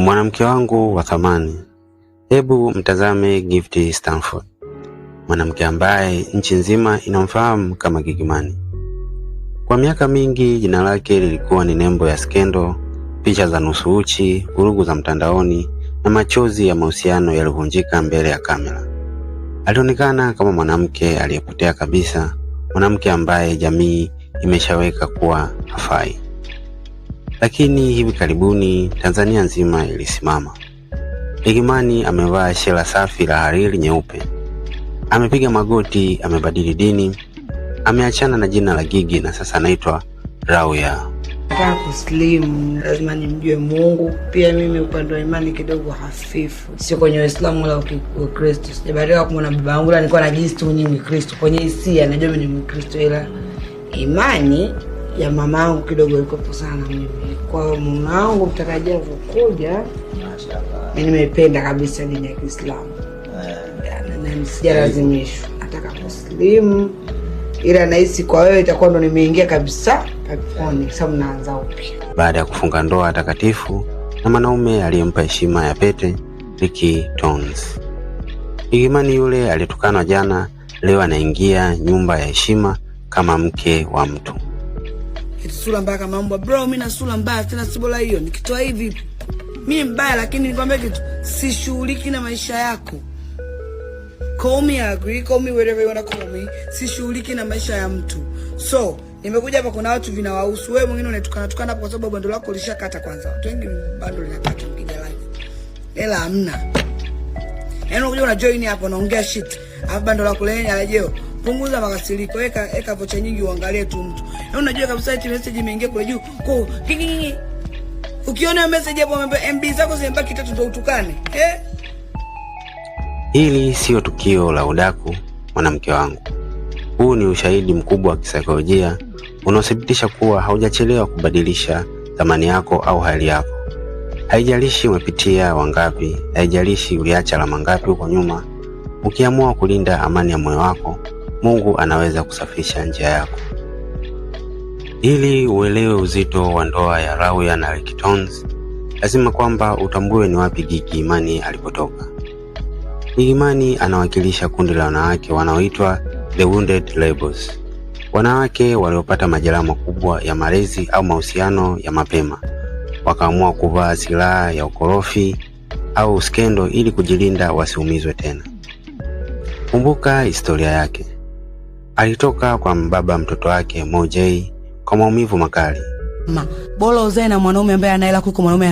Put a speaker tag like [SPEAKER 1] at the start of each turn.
[SPEAKER 1] Mwanamke wangu wa thamani. Hebu mtazame Gift Stanford, mwanamke ambaye nchi nzima inamfahamu kama Gigy Money. Kwa miaka mingi jina lake lilikuwa ni nembo ya skendo, picha za nusu uchi, vurugu za mtandaoni na machozi ya mahusiano yaliyovunjika mbele ya kamera. Alionekana kama mwanamke aliyepotea kabisa, mwanamke ambaye jamii imeshaweka kuwa hafai. Lakini hivi karibuni Tanzania nzima ilisimama. Gigy Money amevaa shela safi la hariri nyeupe. Amepiga magoti, amebadili dini, ameachana na jina la Gigy na sasa anaitwa Rawya.
[SPEAKER 2] Nataka kuslimu, lazima nimjue Mungu. Pia mimi upande wa imani kidogo hafifu. Sio kwenye Uislamu wala Ukristo. Sijabarikiwa kumwona baba yangu, nilikuwa najisi tu mwenyewe Mkristo. Kwenye hisia najua mimi ni Mkristo, ila imani ya mama yangu kidogo iko sana mimi. Kwa mume wangu mtarajiwa kuja, mimi nimependa kabisa dini ya Kiislamu. Na sijalazimishwa. Nataka kuslimu. Ila nahisi kwa wewe itakuwa ndo nimeingia kabisa peponi, sababu naanza upya.
[SPEAKER 1] Baada ya kufunga ndoa takatifu na mwanaume aliyempa heshima ya pete, Ricky Tones. Gigy Money yule alitukanwa jana, leo anaingia nyumba ya heshima kama mke wa mtu.
[SPEAKER 2] Kitu sura mbaya kama mbwa, bro, mimi na sura mbaya tena si bora hiyo. Nikitoa hivi mimi mbaya, lakini nikwambia kitu, sishughuliki na maisha yako. Call me ugly, call me whatever you wanna call me. Sishughuliki na maisha ya mtu. So, nimekuja hapa, kuna watu vinawahusu. Wewe mwingine unatukana hapo kwa sababu bando lako lishakata kwanza. Watu wengi bando linakata ukija live. Hela hamna. Yaani unakuja una join hapa unaongea shit. Alafu bando lako lenye alejeo. Punguza makasiriko, eka vocha nyingi uangalie tu mtu. Na unajua kabisa eti message imeingia kule juu. Kwa kingi. Ukiona message hapo MB zako zimebaki 3 ndio utukane.
[SPEAKER 1] Hili sio tukio la udaku, mwanamke wangu. Huu ni ushahidi mkubwa wa kisaikolojia unaothibitisha kuwa haujachelewa kubadilisha thamani yako au hali yako. Haijalishi umepitia wangapi, haijalishi uliacha alama ngapi huko nyuma, ukiamua kulinda amani ya moyo wako, Mungu anaweza kusafisha njia yako. Ili uelewe uzito wa ndoa ya Rawya na Ricky Tones, lazima kwamba utambue ni wapi Gigy Money alipotoka. Gigy Money anawakilisha kundi la wanawake wanaoitwa The Wounded Rebels. Wanawake waliopata majeraha makubwa ya malezi au mahusiano ya mapema, wakaamua kuvaa silaha ya ukorofi au skendo ili kujilinda wasiumizwe tena. Kumbuka historia yake. Alitoka kwa mbaba mtoto wake Mo J kwa maumivu makali.
[SPEAKER 2] Bora uzae na mwanaume ambaye ana hela kuliko mwanaume ambaye